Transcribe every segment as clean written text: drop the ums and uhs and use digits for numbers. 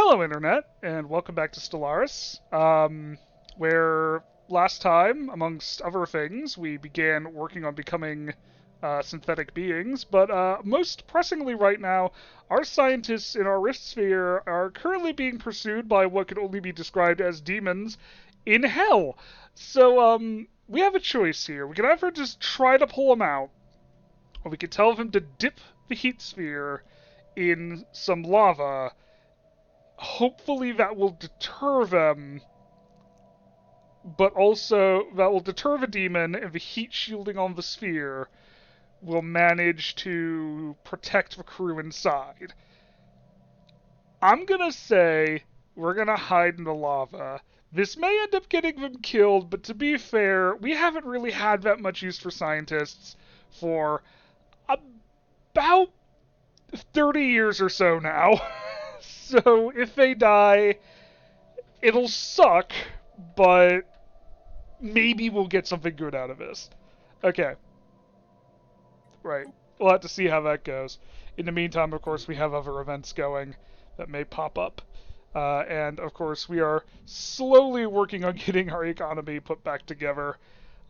Hello, Internet, and welcome back to Stellaris, where last time, amongst other things, we began working on becoming synthetic beings, but most pressingly right now, our scientists in our rift sphere are currently being pursued by what could only be described as demons in hell. So, we have a choice here. We can either just try to pull them out, or we could tell them to dip the heat sphere in some lava. Hopefully that will deter them, but also that will deter the demon, and the heat shielding on the sphere will manage to protect the crew inside. I'm gonna say we're gonna hide in the lava. This may end up getting them killed, but to be fair, we haven't really had that much use for scientists for about 30 years or so now. So if they die, it'll suck, but maybe we'll get something good out of this. Okay. Right. We'll have to see how that goes. In the meantime, of course, we have other events going that may pop up. And, of course, we are slowly working on getting our economy put back together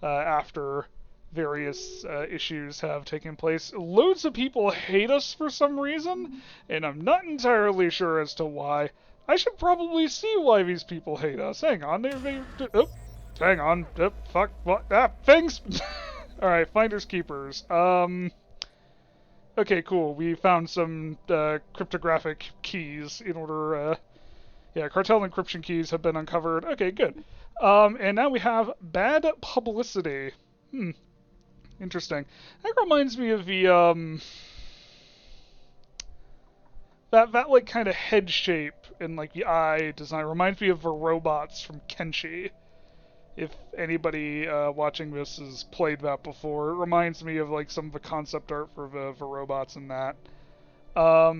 after various issues have taken place. Loads of people hate us for some reason, and I'm not entirely sure as to why. I should probably see why these people hate us. Hang on, hang on, fuck, what, things! Alright, finders keepers. Okay, cool, we found some, cryptographic keys in order, yeah, cartel encryption keys have been uncovered. Okay, good. And now we have bad publicity. Interesting. That reminds me of the, that like, kind of head shape and, like, the eye design. Reminds me of the robots from Kenshi. If anybody watching this has played that before, it reminds me of, like, some of the concept art for the robots in that. A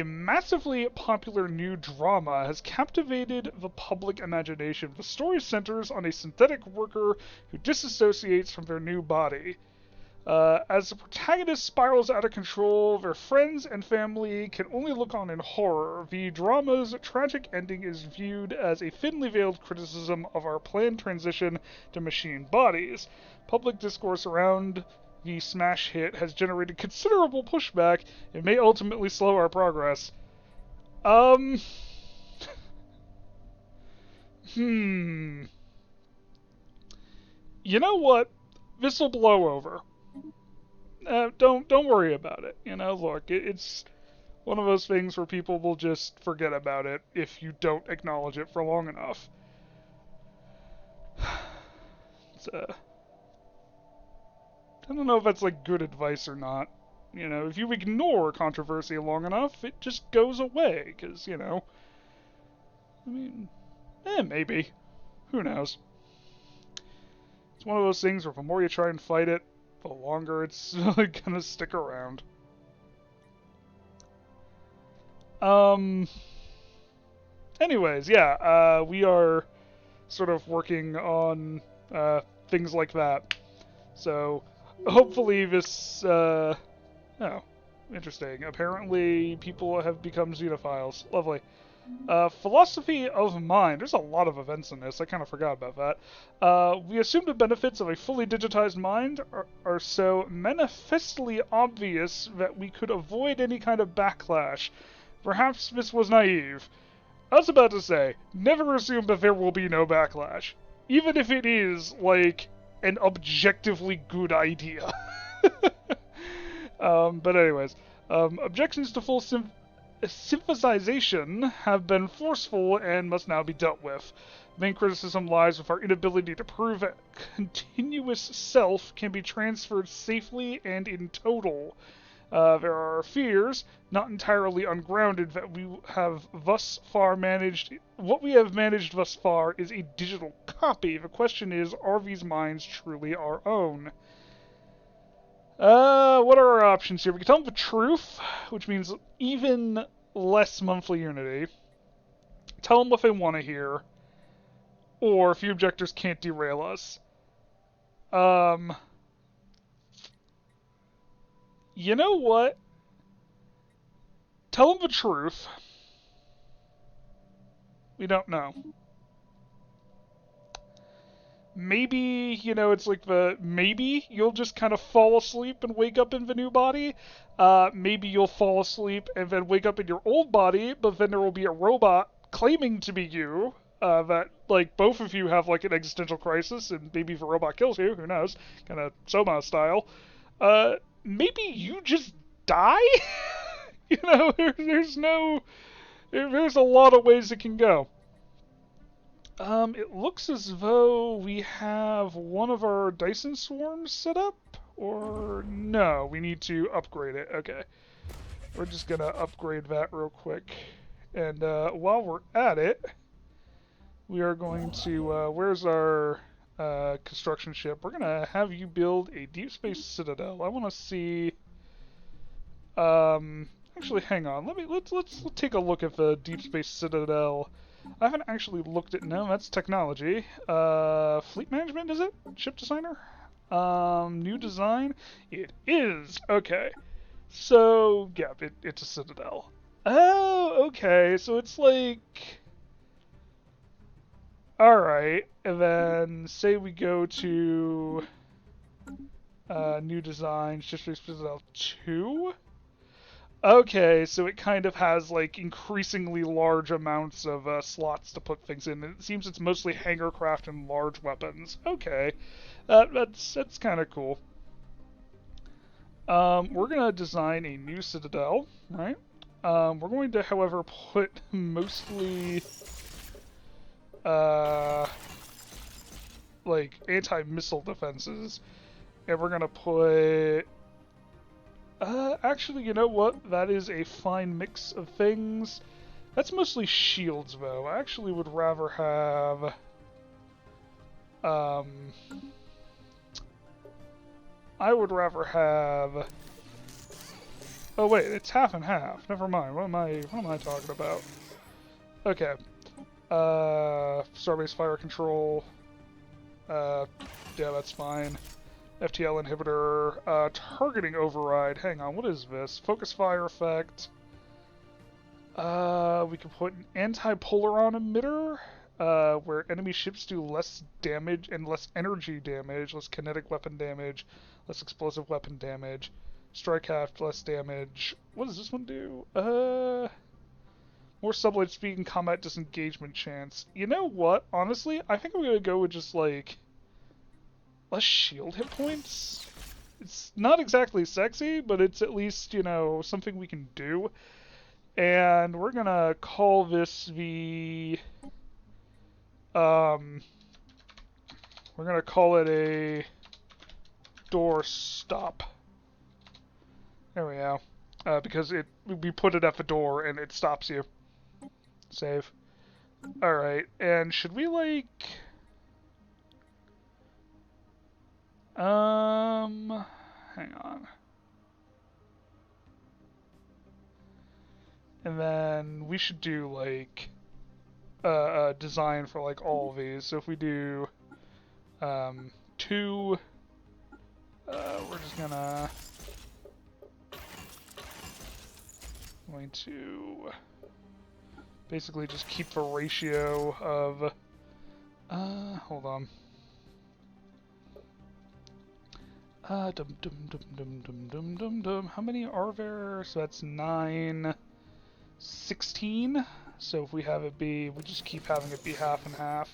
massively popular new drama has captivated the public imagination. The story centers on a synthetic worker who disassociates from their new body. As the protagonist spirals out of control, their friends and family can only look on in horror. The drama's tragic ending is viewed as a thinly veiled criticism of our planned transition to machine bodies. Public discourse around the smash hit has generated considerable pushback and may ultimately slow our progress. You know what? This'll blow over. Don't worry about it. You know, look, it's one of those things where people will just forget about it if you don't acknowledge it for long enough. It's, I don't know if that's like good advice or not. You know, if you ignore controversy long enough, it just goes away. Because, you know, I mean, maybe. Who knows? It's one of those things where the more you try and fight it, the longer it's gonna stick around. Anyways, yeah, we are sort of working on things like that. So, hopefully this, oh, interesting. Apparently people have become xenophiles. Lovely. Philosophy of mind. There's a lot of events in this. I kind of forgot about that. We assume the benefits of a fully digitized mind are so manifestly obvious that we could avoid any kind of backlash. Perhaps this was naive. I was about to say, never assume that there will be no backlash. Even if it is, like, an objectively good idea. But anyways, objections to full synthesization have been forceful and must now be dealt with. The main criticism lies with our inability to prove that continuous self can be transferred safely and in total. There are fears, not entirely ungrounded, that we have thus far managed. What we have managed thus far is a digital copy. The question is, are these minds truly our own? What are our options here? We can tell them the truth, which means even less monthly unity. Tell them what they want to hear. Or, if the objectors can't derail us. You know what? Tell them the truth. We don't know. Maybe, you know, it's like maybe you'll just kind of fall asleep and wake up in the new body. Maybe you'll fall asleep and then wake up in your old body, but then there will be a robot claiming to be you. That, like, both of you have, like, an existential crisis, and maybe the robot kills you, who knows, kind of Soma style. Maybe you just die? You know, there's a lot of ways it can go. It looks as though we have one of our Dyson swarms set up, or no, we need to upgrade it. Okay, we're just gonna upgrade that real quick, and while we're at it, we are going to, where's our construction ship? We're gonna have you build a deep space citadel. I want to see, actually, hang on, let's take a look at the deep space citadel. I haven't actually looked at... No, that's technology. Fleet management, is it? Ship designer? New design? It is! Okay. So, yeah, it's a citadel. Oh, okay. So it's like... Alright. And then, say we go to... new design, Ship Space Citadel 2? Okay, so it kind of has, like, increasingly large amounts of slots to put things in. It seems it's mostly hangar craft and large weapons. Okay, that's kind of cool. We're going to design a new citadel, right? We're going to, however, put mostly, like, anti-missile defenses. And we're going to put... actually, you know what? That is a fine mix of things. That's mostly shields, though. I actually would rather have... I would rather have... Oh, wait, it's half and half. Never mind. What am I talking about? Okay. Starbase fire control. Yeah, that's fine. FTL inhibitor, targeting override. Hang on, what is this? Focus fire effect. We can put an anti-polaron emitter, where enemy ships do less damage and less energy damage, less kinetic weapon damage, less explosive weapon damage. Strike half, less damage. What does this one do? More sublight speed and combat disengagement chance. You know what? Honestly, I think I'm gonna go with just, like... less shield hit points? It's not exactly sexy, but it's at least, you know, something we can do. And we're gonna call this the... we're gonna call it a... door stop. There we go. Because we put it at the door and it stops you. Save. Alright, and should we, like... hang on. And then we should do, like, design for, like, all of these. So if we do, 2, we're just going to basically just keep the ratio of, hold on. How many are there? So that's 9, 16. So if we have it be, we just keep having it be half and half.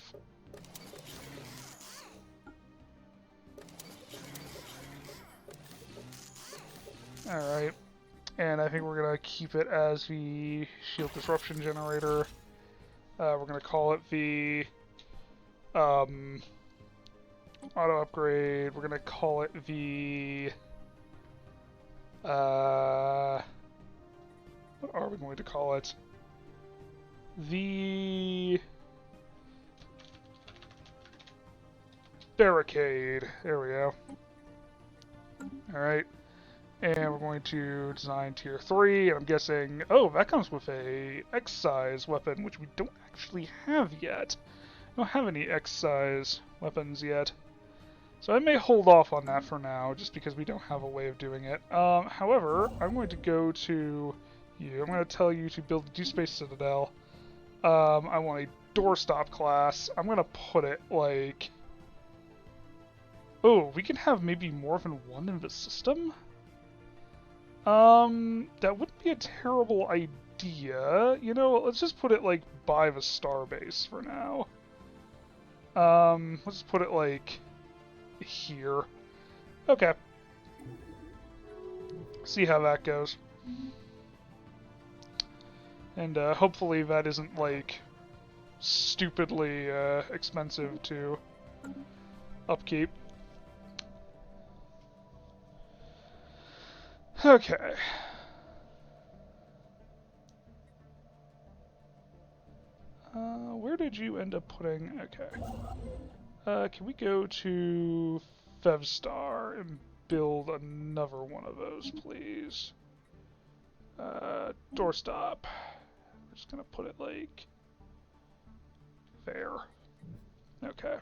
Alright. And I think we're going to keep it as the shield disruption generator. We're going to call it the auto upgrade. We're going to call it the what are we going to call it? The barricade. There we go. Alright. And we're going to design tier 3, and I'm guessing, oh, that comes with a X-size weapon, which we don't actually have yet. We don't have any X-size weapons yet. So I may hold off on that for now, just because we don't have a way of doing it. However, I'm going to go to you. I'm going to tell you to build a deep space citadel. I want a doorstop class, I'm gonna put it like... Oh, we can have maybe more than one in the system? That wouldn't be a terrible idea. You know, let's just put it like by the starbase for now. Let's put it like here. Okay. See how that goes. And hopefully that isn't like stupidly expensive to upkeep. Okay. Where did you end up putting... Okay. Can we go to Fevstar and build another one of those, please? Doorstop. I'm just gonna put it like... there. Okay.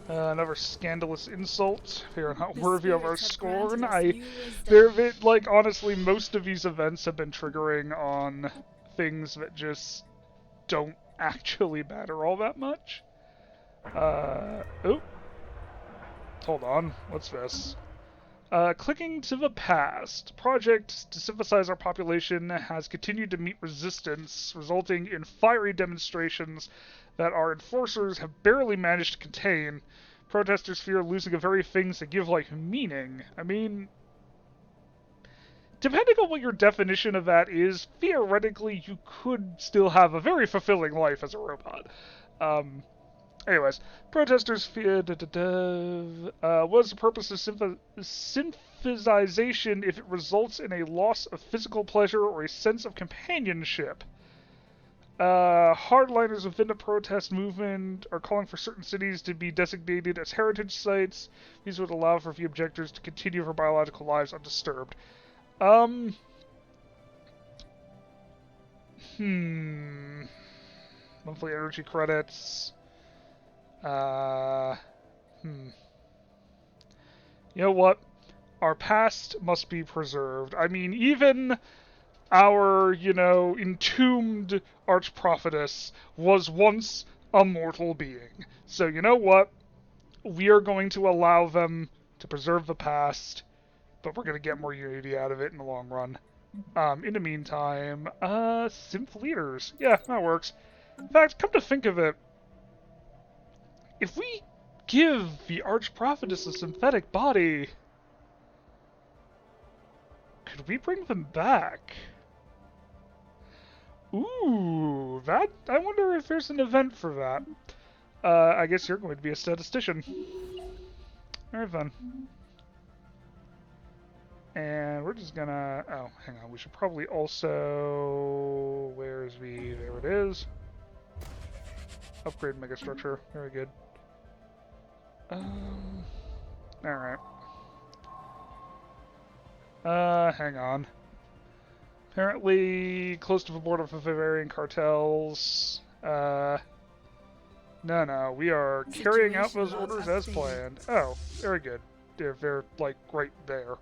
Another scandalous insult. They are not worthy of our scorn. Like, honestly, most of these events have been triggering on things that just don't actually matter all that much. Oh. Hold on. What's this? Clicking to the past. Project to synthesize our population has continued to meet resistance, resulting in fiery demonstrations that our enforcers have barely managed to contain. Protesters fear losing the very things that give life meaning. I mean, depending on what your definition of that is, theoretically you could still have a very fulfilling life as a robot. Anyways, protesters fear... what is the purpose of synthesization if it results in a loss of physical pleasure or a sense of companionship? Hardliners within the protest movement are calling for certain cities to be designated as heritage sites. These would allow for the objectors to continue their biological lives undisturbed. Monthly energy credits. You know what? Our past must be preserved. I mean, even our, entombed archprophetess was once a mortal being. So, you know what? We are going to allow them to preserve the past, but we're going to get more unity out of it in the long run. In the meantime, synth leaders. Yeah, that works. In fact, come to think of it, if we give the archprophetess a synthetic body, could we bring them back? Ooh, that... I wonder if there's an event for that. I guess you're going to be a statistician. Very fun. And we're just gonna... Oh, hang on. We should probably also... Where's the... There it is. Upgrade megastructure. Very good. Alright. Hang on. Apparently, close to the border of the Bavarian cartels. No, we are carrying out those orders as planned. Oh, very good. They're like, right there.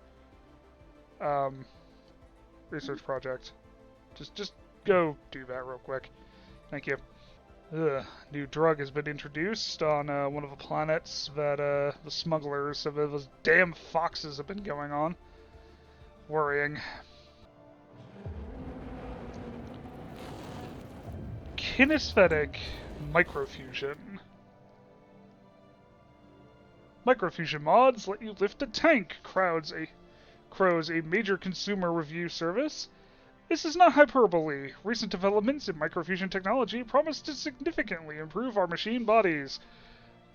Research project. Just go do that real quick. Thank you. New drug has been introduced on one of the planets that the smugglers of those damn foxes have been going on. Worrying. Kinesthetic microfusion. Microfusion mods let you lift a tank, crows a major consumer review service. This is not hyperbole. Recent developments in microfusion technology promise to significantly improve our machine bodies.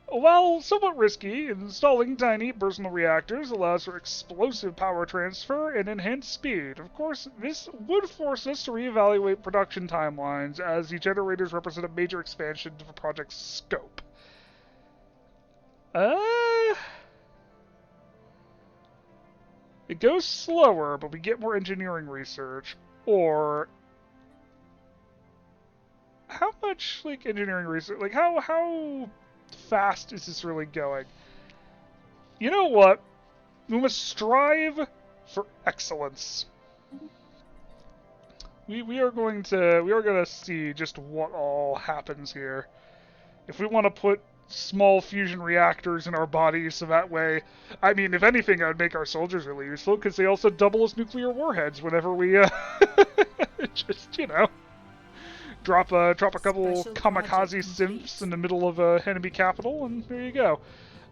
While somewhat risky, installing tiny personal reactors allows for explosive power transfer and enhanced speed. Of course, this would force us to reevaluate production timelines, as the generators represent a major expansion of the project's scope. It goes slower, but we get more engineering research. Or... How much, engineering research... how fast is this really going? You know what? We must strive for excellence. we are going to see just what all happens here. If we want to put small fusion reactors in our bodies, so that way, I mean, if anything, I would make our soldiers really useful because they also double as nuclear warheads whenever we just drop a couple kamikaze synths in the middle of a enemy capital, and there you go.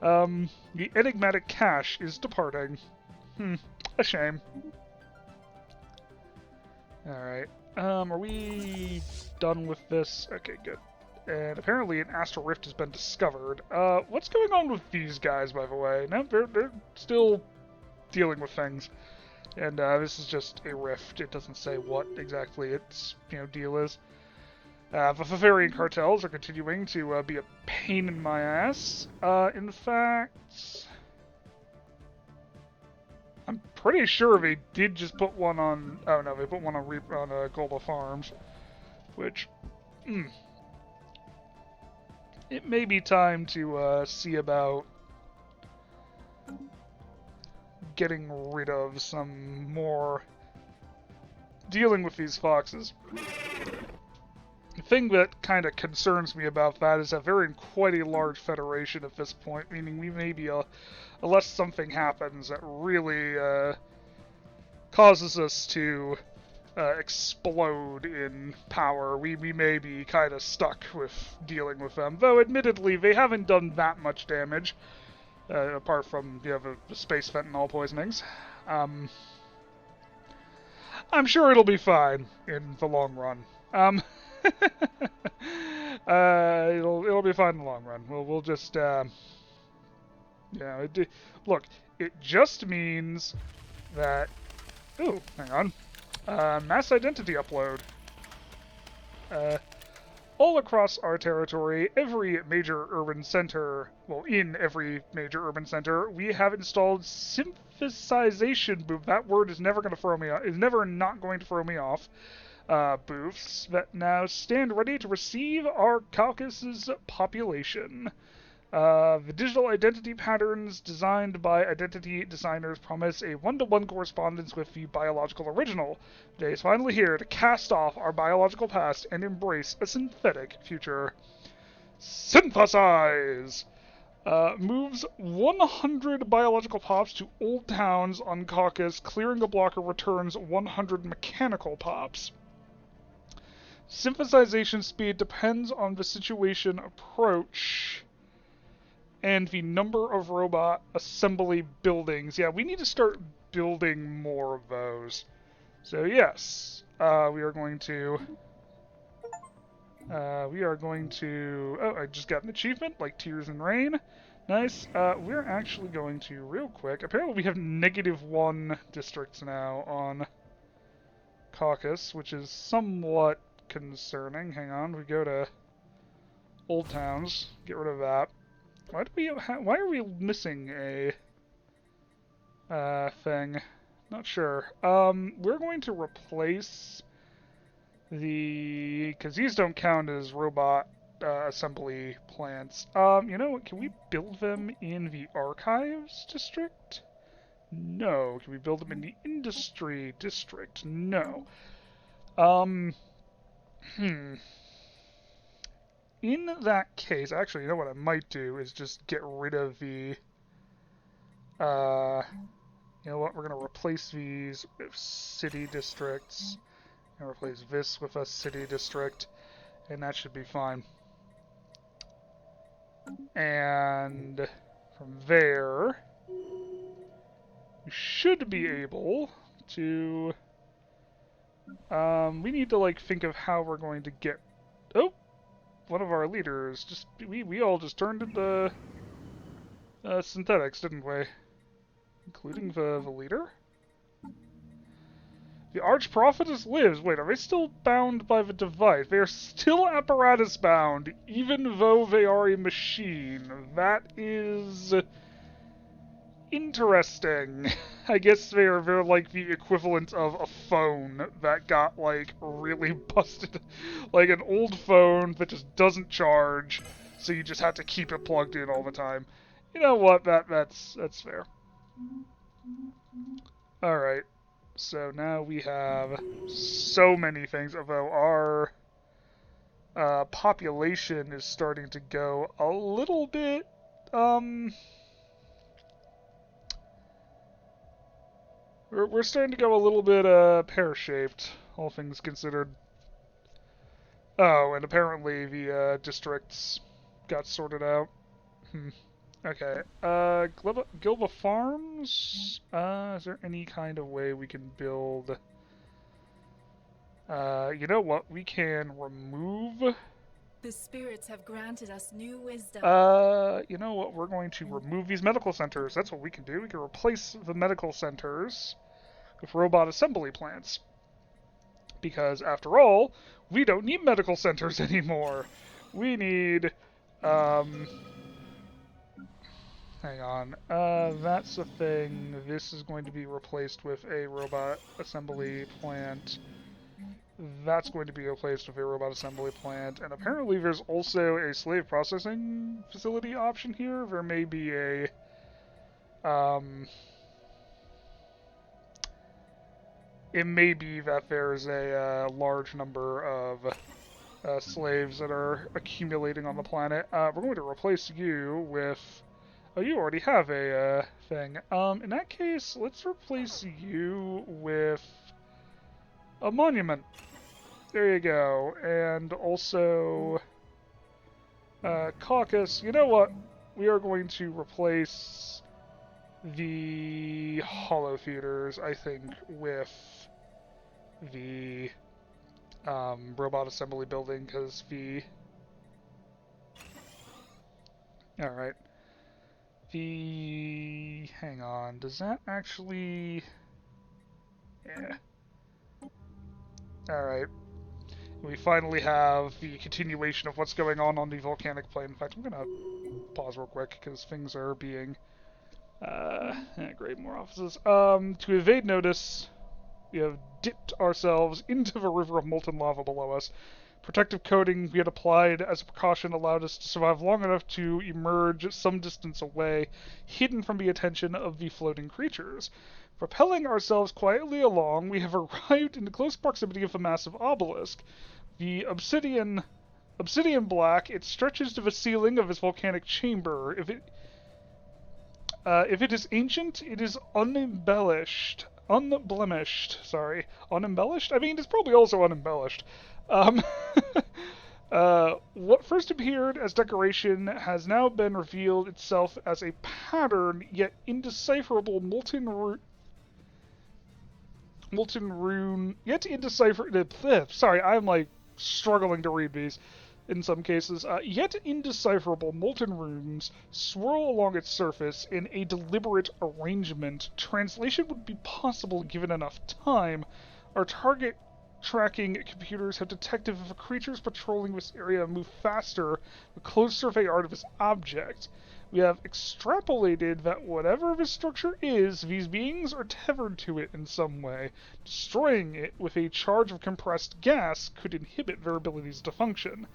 The enigmatic cache is departing. A shame. Alright. Are we done with this? Okay, good. And apparently an astral rift has been discovered. What's going on with these guys, by the way? No, they're still dealing with things. And this is just a rift. It doesn't say what exactly its deal is. The Favarian cartels are continuing to be a pain in my ass. In fact, I'm pretty sure they did just put one on. Oh no, they put one on Golda Farms, which it may be time to see about getting rid of some more dealing with these foxes. The thing that kind of concerns me about that is that they're in quite a large federation at this point, meaning we may be, unless something happens that really causes us to explode in power, we may be kind of stuck with dealing with them. Though, admittedly, they haven't done that much damage, apart from the space fentanyl poisonings. I'm sure it'll be fine in the long run. It'll be fine in the long run. We'll just look. It just means that. Ooh, hang on. Mass identity upload. All across our territory, every major urban center, well, in every major urban center, we have installed synthesization booth. That word is never going to throw me off. Is never not going to throw me off. Booths that now stand ready to receive our Kawkusis population. The digital identity patterns designed by identity designers promise a one-to-one correspondence with the biological original. The day is finally here to cast off our biological past and embrace a synthetic future. Synthesize! Moves 100 biological pops to old towns on Kawkus. Clearing a blocker returns 100 mechanical pops. Synthesization speed depends on the situation approach and the number of robot assembly buildings. Yeah, we need to start building more of those. So yes, we are going to... Oh, I just got an achievement, like Tears in Rain. Nice. We're actually going to, real quick... Apparently we have -1 districts now on Kawkus, which is somewhat concerning. Hang on, we go to Old Towns, get rid of that. Why are we missing a thing? Not sure. We're going to replace because these don't count as robot assembly plants. You know what? Can we build them in the archives district? No. Can we build them in the industry district? No. In that case, actually, you know what I might do is just get rid of the, you know what, we're going to replace these with city districts, and replace this with a city district, and that should be fine. And from there, we should be able to, we need to, like, think of how we're going to get, oh! One of our leaders just we all just turned into synthetics, didn't we? Including the leader? The Archprophetess lives. Wait, are they still bound by the device? They are still apparatus bound, even though they are a machine. That is interesting. I guess they're like the equivalent of a phone that got, like, really busted. Like an old phone that just doesn't charge, so you just have to keep it plugged in all the time. You know what? That's fair. Alright. So now we have so many things, although our population is starting to go a little bit, we're starting to go a little bit, pear-shaped, all things considered. Oh, and apparently the, districts got sorted out. Okay, Gilba Farms? Is there any kind of way we can build... you know what? We can remove... The spirits have granted us new wisdom. You know what? We're going to remove these medical centers. That's what we can do. We can replace the medical centers with robot assembly plants. Because, after all, we don't need medical centers anymore. We need, hang on. That's the thing. This is going to be replaced with a robot assembly plant. That's going to be replaced with a robot assembly plant. And apparently there's also a slave processing facility option here. There may be a, it may be that there's a large number of slaves that are accumulating on the planet. We're going to replace you with... Oh, you already have a thing. In that case, let's replace you with a monument. There you go. And also... Kawkusis. You know what? We are going to replace the hollow theaters, I think, with the robot assembly building, because the... Alright. The... Hang on. Does that actually... Yeah. Alright. We finally have the continuation of what's going on the volcanic plane. In fact, I'm gonna pause real quick, because things are being... great, more offices. To evade notice, we have dipped ourselves into the river of molten lava below us. Protective coating we had applied as a precaution allowed us to survive long enough to emerge some distance away, hidden from the attention of the floating creatures. Propelling ourselves quietly along, we have arrived in the close proximity of the massive obelisk. The obsidian black, it stretches to the ceiling of its volcanic chamber. If it is ancient, it is unembellished. Unembellished? I mean, it's probably also unembellished. What first appeared as decoration has now been revealed itself as a pattern, yet indecipherable molten rune, yet indecipherable, sorry, I'm like struggling to read these in some cases, yet indecipherable molten runes swirl along its surface in a deliberate arrangement. Translation would be possible given enough time. Our target tracking computers have detected if creatures patrolling this area move faster the closer they are to this object. We have extrapolated that whatever this structure is, these beings are tethered to it in some way. Destroying it with a charge of compressed gas could inhibit their abilities to function.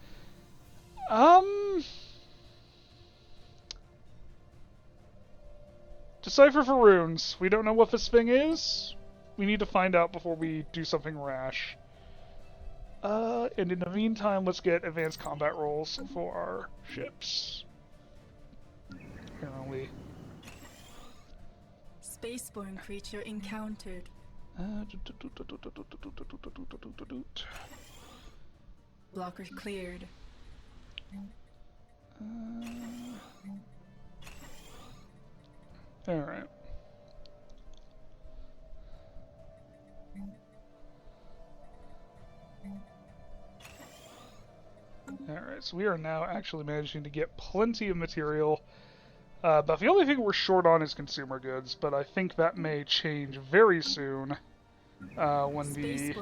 Decipher for runes. We don't know what this thing is. We need to find out before we do something rash. And in the meantime, let's get advanced combat rolls for our ships. Apparently. Spaceborne creature encountered. Blockers cleared. Alright. Alright, so we are now actually managing to get plenty of material. But the only thing we're short on is consumer goods, but I think that may change very soon when the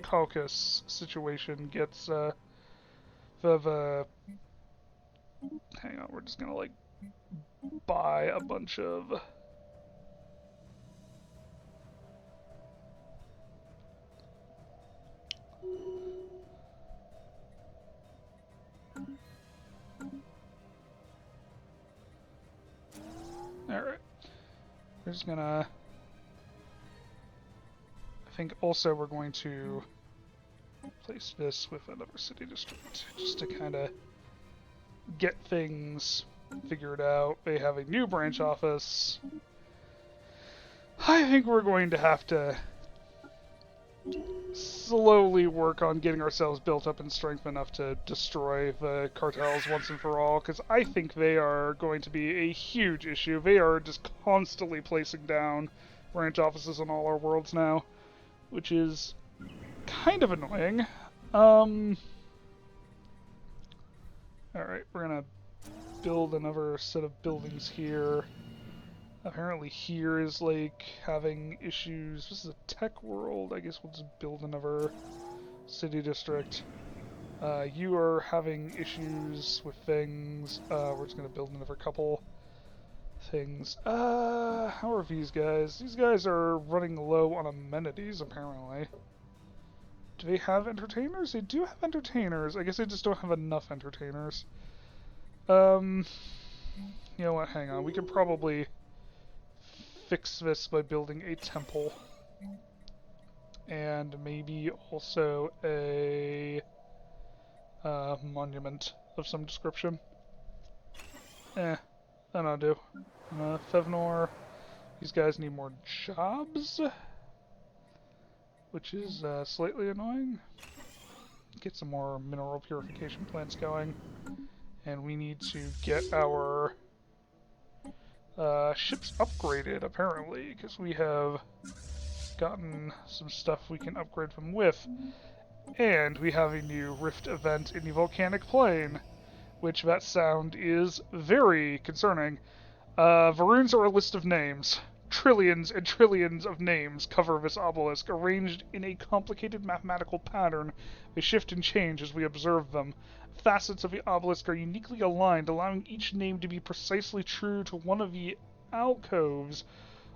Kawkusis situation gets the hang on, we're just gonna like buy a bunch of alright. We're just gonna think also we're going to place this with another city district, just to kind of get things figured out. They have a new branch office. I think we're going to have to slowly work on getting ourselves built up in strength enough to destroy the cartels once and for all, because I think they are going to be a huge issue. They are just constantly placing down branch offices on all our worlds now, which is kind of annoying. Alright, we're gonna build another set of buildings here. Apparently here is, like, having issues. This is a tech world. I guess we'll just build another city district. You are having issues with things. We're just gonna build another couple things. How are these guys? These guys are running low on amenities, apparently. Do they have entertainers? They do have entertainers. I guess they just don't have enough entertainers. You know what? Hang on. We could probably fix this by building a temple. And maybe also a monument of some description. That'll do. Fevnor. These guys need more jobs, which is slightly annoying. Get some more mineral purification plants going. And we need to get our ships upgraded, apparently, because we have gotten some stuff we can upgrade them with. And we have a new rift event in the volcanic plain, which that sound is very concerning. Varoons are a list of names. Trillions and trillions of names cover this obelisk, arranged in a complicated mathematical pattern. They shift and change as we observe them. Facets of the obelisk are uniquely aligned, allowing each name to be precisely true to one of the alcoves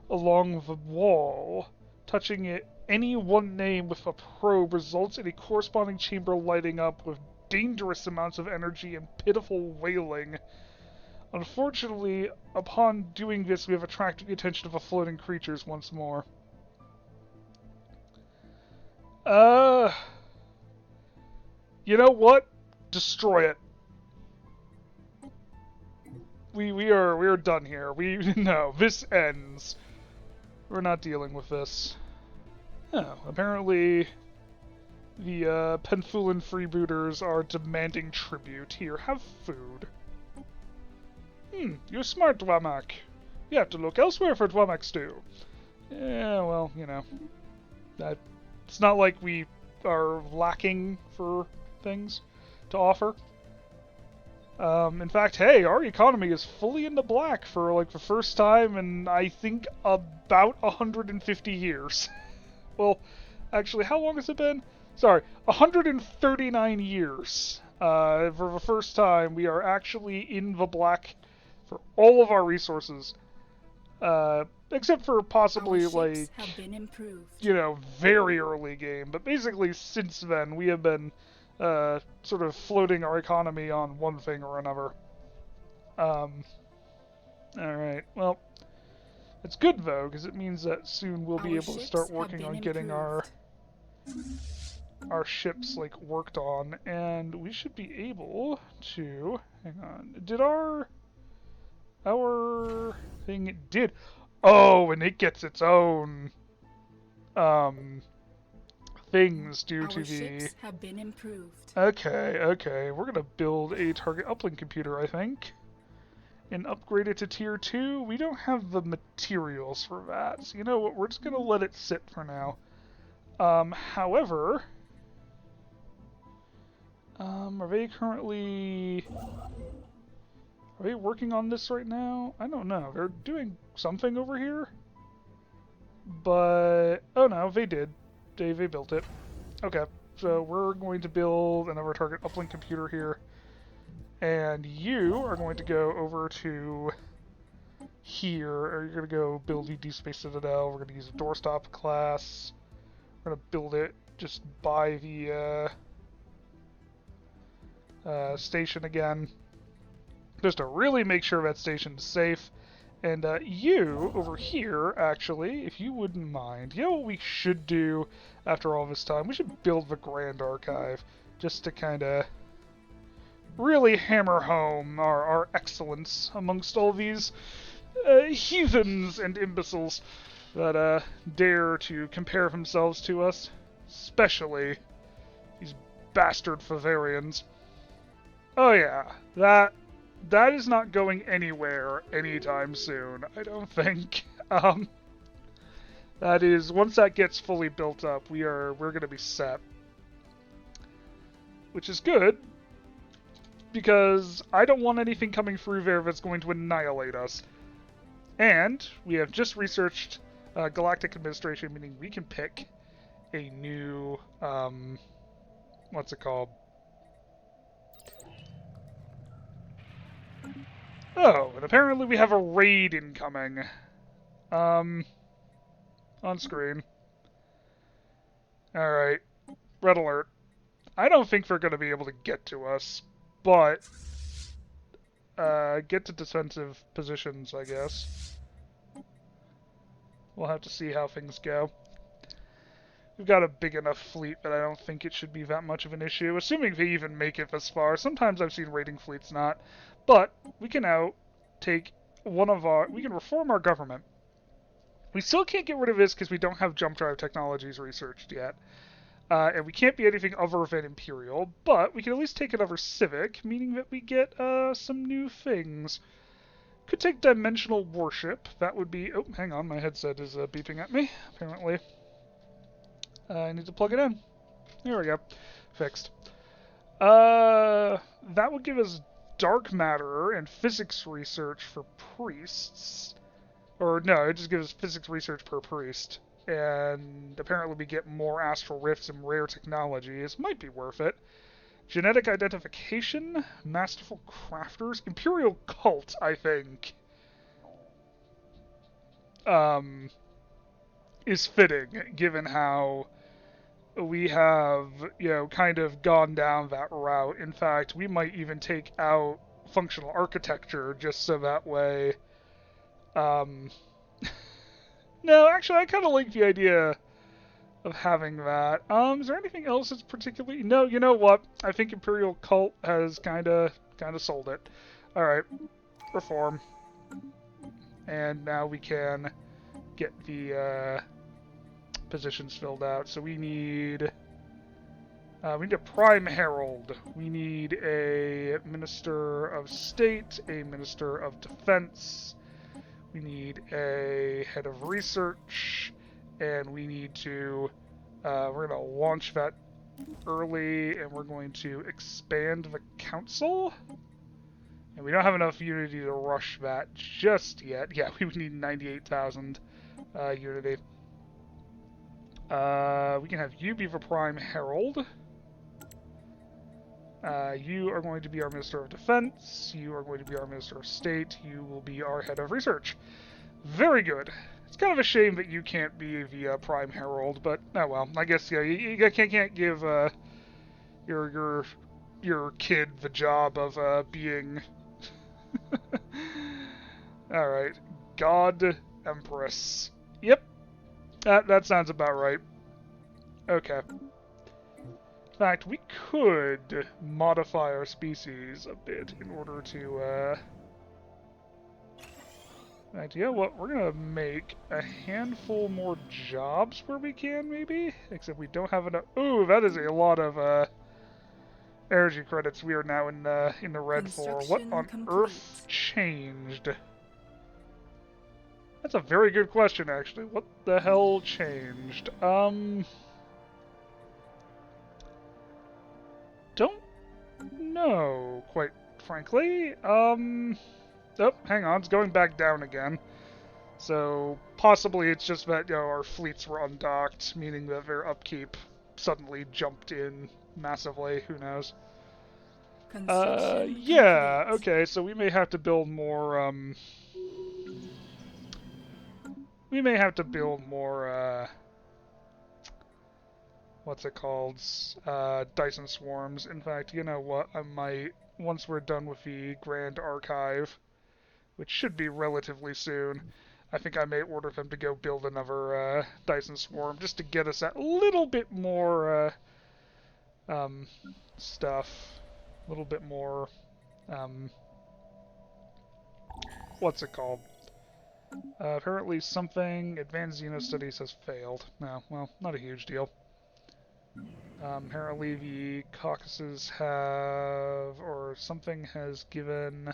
along the wall. Touching it, any one name with a probe results in a corresponding chamber lighting up with dangerous amounts of energy and pitiful wailing. Unfortunately, upon doing this, we have attracted the attention of the floating creatures once more. You know what? Destroy it. We are done here. No, this ends. We're not dealing with this. Oh, apparently the Penfulan freebooters are demanding tribute. Here, have food. You're smart, Dwamak. You have to look elsewhere for Dwamak stew. Yeah, well, you know. It's not like we are lacking for things to offer. In fact, hey, our economy is fully in the black for, like, the first time in, I think, about 150 years. Well, actually, how long has it been? Sorry, 139 years. For the first time, we are actually in the black for all of our resources. Except for possibly, like, you know, very early game. But basically, since then, we have been sort of floating our economy on one thing or another. Alright, well, it's good, though, because it means that soon we'll be able to start working on getting our ships, like, worked on, and we should be able to... Hang on. Did our thing... It did... Oh, and it gets its own... things due to the... ships have been improved. Okay. We're gonna build a target uplink computer, I think. And upgrade it to tier 2. We don't have the materials for that. So you know what? We're just gonna let it sit for now. However... are they currently... Are they working on this right now? I don't know. They're doing something over here. But... Oh no, they did. They built it. Okay, so we're going to build another target uplink computer here. And you are going to go over to here, or you're going to go build the Deep Space Citadel. We're going to use a doorstop class. We're going to build it just by the station again. Just to really make sure that station's safe. And you, over here, actually, if you wouldn't mind, you know what we should do after all this time? We should build the Grand Archive, just to kind of really hammer home our excellence amongst all these heathens and imbeciles that dare to compare themselves to us, especially these bastard Favarians. Oh yeah, that is not going anywhere anytime soon, I don't think. That is, once that gets fully built up, we're gonna be set. Which is good, because I don't want anything coming through there that's going to annihilate us. And we have just researched Galactic Administration, meaning we can pick a new, what's it called? Oh, and apparently we have a raid incoming. On screen. Alright, red alert. I don't think they're going to be able to get to us, but get to defensive positions, I guess. We'll have to see how things go. We've got a big enough fleet that I don't think it should be that much of an issue, assuming they even make it this far. Sometimes I've seen raiding fleets not. But we can now take we can reform our government. We still can't get rid of this because we don't have jump drive technologies researched yet. And we can't be anything other than Imperial, but we can at least take another Civic, meaning that we get some new things. Could take Dimensional Worship. That would be... Oh, hang on, my headset is beeping at me, apparently. I need to plug it in. There we go. Fixed. That would give us Dark Matter and Physics Research for priests. Or, no, it just gives us Physics Research per priest. And apparently we get more astral rifts and rare technologies. Might be worth it. Genetic identification, masterful crafters, imperial cult, I think, is fitting, given how we have, kind of gone down that route. In fact, we might even take out functional architecture just so that way, no, actually, I kind of like the idea of having that. Is there anything else that's particularly... No, you know what? I think Imperial Cult has kind of sold it. Alright. Reform. And now we can get the positions filled out. So we need a Prime Herald. We need a Minister of State, a Minister of Defense. We need a Head of Research. And we need to, we're going to launch that early, and we're going to expand the council. And we don't have enough unity to rush that just yet. Yeah, we would need 98,000 unity. We can have you be the Prime Herald. You are going to be our Minister of Defense. You are going to be our Minister of State. You will be our Head of Research. Very good. It's kind of a shame that you can't be the Prime Herald, but oh well. I guess you can't give your kid the job of being. All right, God Empress. Yep, that sounds about right. Okay. In fact, we could modify our species a bit in order to. Idea what we're gonna make a handful more jobs where we can, maybe, except we don't have enough. Ooh, that is a lot of energy credits we are now in the red for. What on earth changed? That's a very good question, actually. What the hell changed? Don't know, quite frankly. Oh, hang on, it's going back down again. So, possibly it's just that, our fleets were undocked, meaning that their upkeep suddenly jumped in massively, who knows. Yeah, okay, so we may have to build more, what's it called? Dyson Swarms. In fact, you know what, I might, once we're done with the Grand Archive, which should be relatively soon. I think I may order them to go build another Dyson Swarm just to get us a little bit more stuff. A little bit more, what's it called? Apparently something Advanced Xeno Studies has failed. No, well, not a huge deal. Apparently the Kawkusis have, or something has given...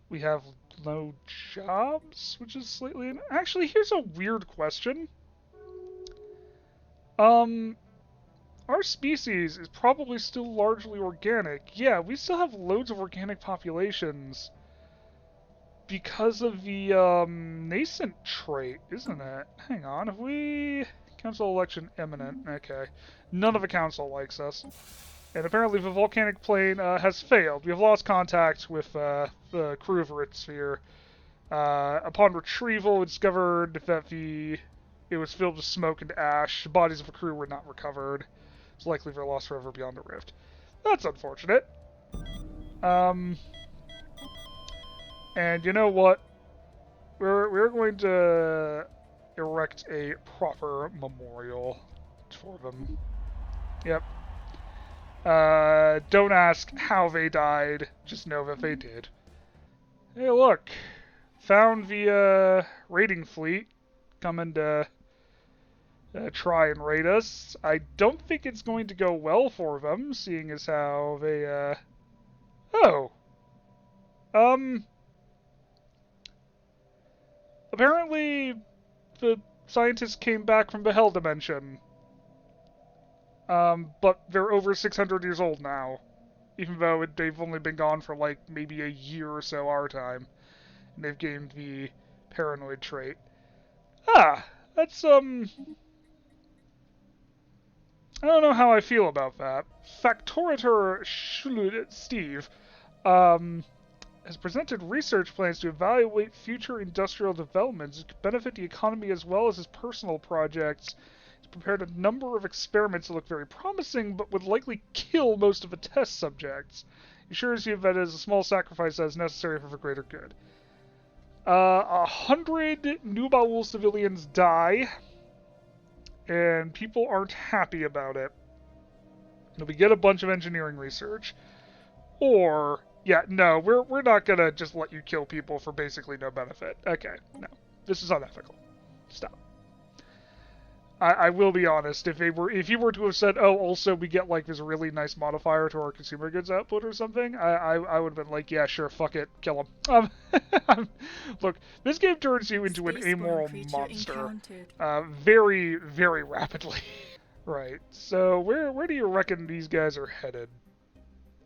We have no jobs, which is slightly... Actually, here's a weird question. Our species is probably still largely organic. Yeah, we still have loads of organic populations because of the nascent trait, isn't it? Hang on, have we... Council election imminent. Okay. None of the council likes us. And apparently the volcanic plane has failed. We have lost contact with the crew of Rit Sphere. Upon retrieval, we discovered that it was filled with smoke and ash. The bodies of the crew were not recovered. It's likely they're lost forever beyond the rift. That's unfortunate. And you know what? We're going to erect a proper memorial for them. Yep. Don't ask how they died, just know that they did. Hey, look. Found the raiding fleet coming to try and raid us. I don't think it's going to go well for them, seeing as how they, Oh. Apparently, the scientists came back from the Hell Dimension. But they're over 600 years old now. Even though they've only been gone for, like, maybe a year or so our time. And they've gained the paranoid trait. Ah! That's, I don't know how I feel about that. Factorator Steve, has presented research plans to evaluate future industrial developments that could benefit the economy as well as his personal projects. He's prepared a number of experiments that look very promising, but would likely kill most of the test subjects. He assures you that it is a small sacrifice that is necessary for the greater good. 100 Nubaul civilians die, and people aren't happy about it. Now, we get a bunch of engineering research, or... Yeah, no, we're not gonna just let you kill people for basically no benefit. Okay, no. This is unethical. Stop. I will be honest, if you were to have said, oh, also we get like this really nice modifier to our consumer goods output or something, I would have been like, yeah, sure, fuck it, kill him. Look, this game turns you into an amoral monster very, very rapidly. Right, so where do you reckon these guys are headed?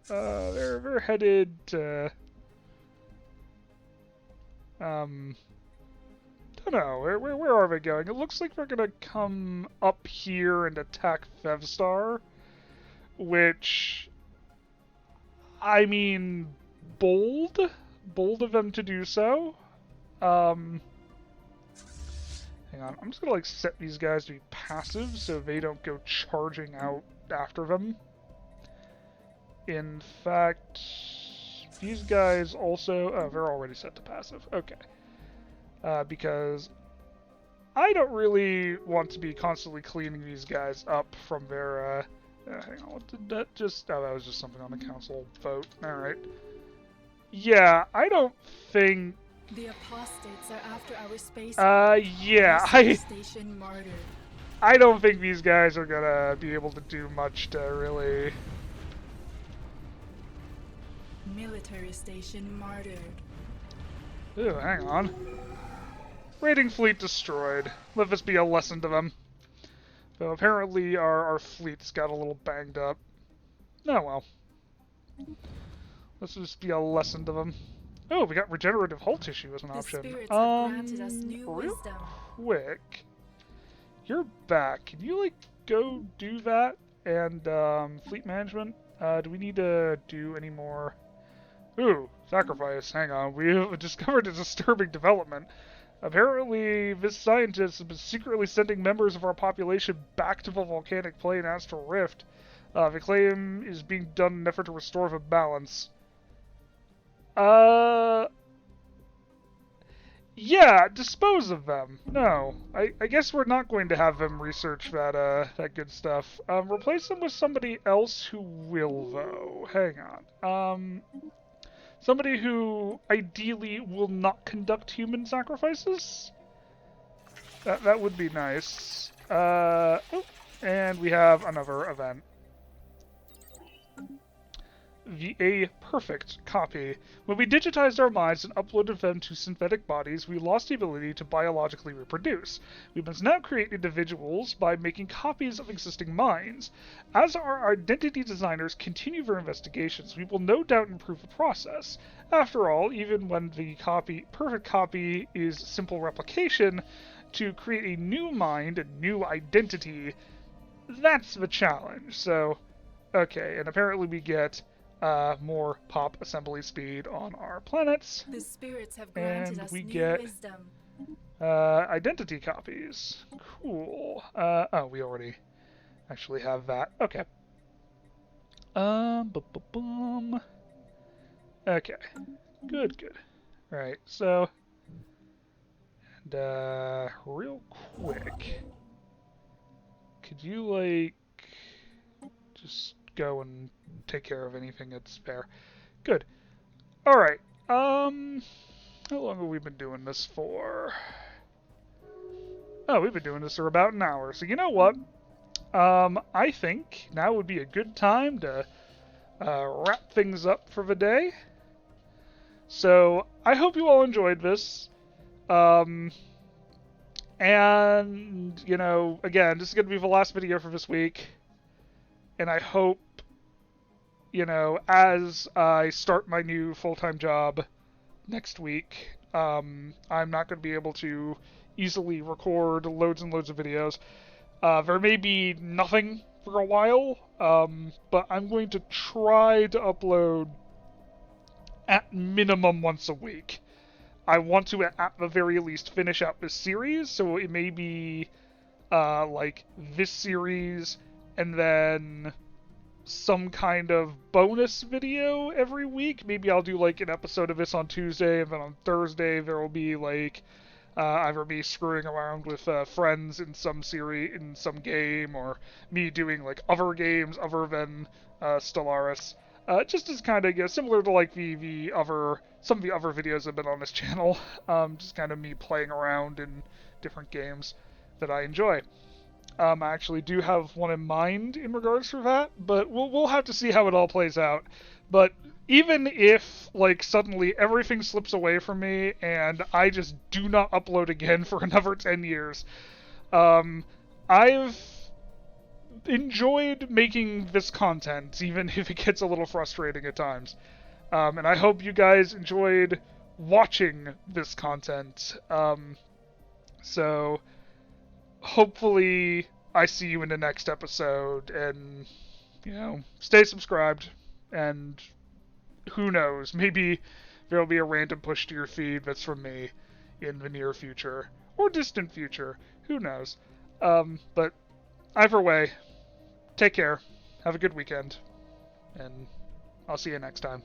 They're headed to... don't know, where are they going? It looks like they're gonna come up here and attack Fevstar, which... I mean, bold of them to do so. Hang on, I'm just gonna, like, set these guys to be passive so they don't go charging out after them. In fact, these guys also... Oh, they're already set to passive. Okay. Because I don't really want to be constantly cleaning these guys up from their... hang on, what did that just... Oh, that was just something on the council vote. Alright. Yeah, I don't think... The apostates are after our space. Yeah, Station martyred. I don't think these guys are gonna be able to do much to really... Military station martyred. Ooh, hang on. Raiding fleet destroyed. Let this be a lesson to them. Though apparently our fleet's got a little banged up. Oh well. Let's just be a lesson to them. Oh, we got regenerative hull tissue as an option. Spirits have granted us new real wisdom. quick. You're back. Can you, like, go do that? And, fleet management? Do we need to do any more... Ooh, sacrifice. Hang on. We've discovered a disturbing development. Apparently, this scientist has been secretly sending members of our population back to the volcanic plane Astral Rift. The claim is being done in an effort to restore the balance. Uh, yeah, dispose of them. No, I guess we're not going to have them research that good stuff. Replace them with somebody else who will, though. Hang on. Somebody who ideally will not conduct human sacrifices. That would be nice. Oh, and we have another event. A perfect copy. When we digitized our minds and uploaded them to synthetic bodies, we lost the ability to biologically reproduce. We must now create individuals by making copies of existing minds. As our identity designers continue their investigations, we will no doubt improve the process. After all, even when the perfect copy is simple replication, to create a new mind, a new identity, that's the challenge. So, okay, and apparently we get more pop assembly speed on our planets. The spirits have granted And us we new get wisdom. identity copies. Cool. Oh, we already actually have that. Okay. Boom. Okay. Good. Right, so, and real quick, could you, like, just go and take care of anything that's spare? Good. Alright, how long have we been doing this for? Oh, we've been doing this for about an hour, so you know what? I think now would be a good time to wrap things up for the day. So, I hope you all enjoyed this. And, you know, again, this is going to be the last video for this week. And I hope, you know, as I start my new full-time job next week, I'm not going to be able to easily record loads and loads of videos. There may be nothing for a while, but I'm going to try to upload at minimum once a week. I want to, at the very least, finish out this series, so it may be, like, this series, and then some kind of bonus video every week. Maybe I'll do, like, an episode of this on Tuesday, and then on Thursday there will be, like, either me screwing around with friends in some series, in some game, or me doing, like, other games other than Stellaris. Just as kind of, you know, similar to, like, some of the other videos I've been on this channel. Just kind of me playing around in different games that I enjoy. I actually do have one in mind in regards to that, but we'll have to see how it all plays out. But even if, like, suddenly everything slips away from me and I just do not upload again for another 10 years, I've enjoyed making this content, even if it gets a little frustrating at times. And I hope you guys enjoyed watching this content. So, hopefully I see you in the next episode, and, you know, stay subscribed, and who knows, maybe there'll be a random push to your feed that's from me in the near future, or distant future, who knows. But either way, take care, have a good weekend, and I'll see you next time.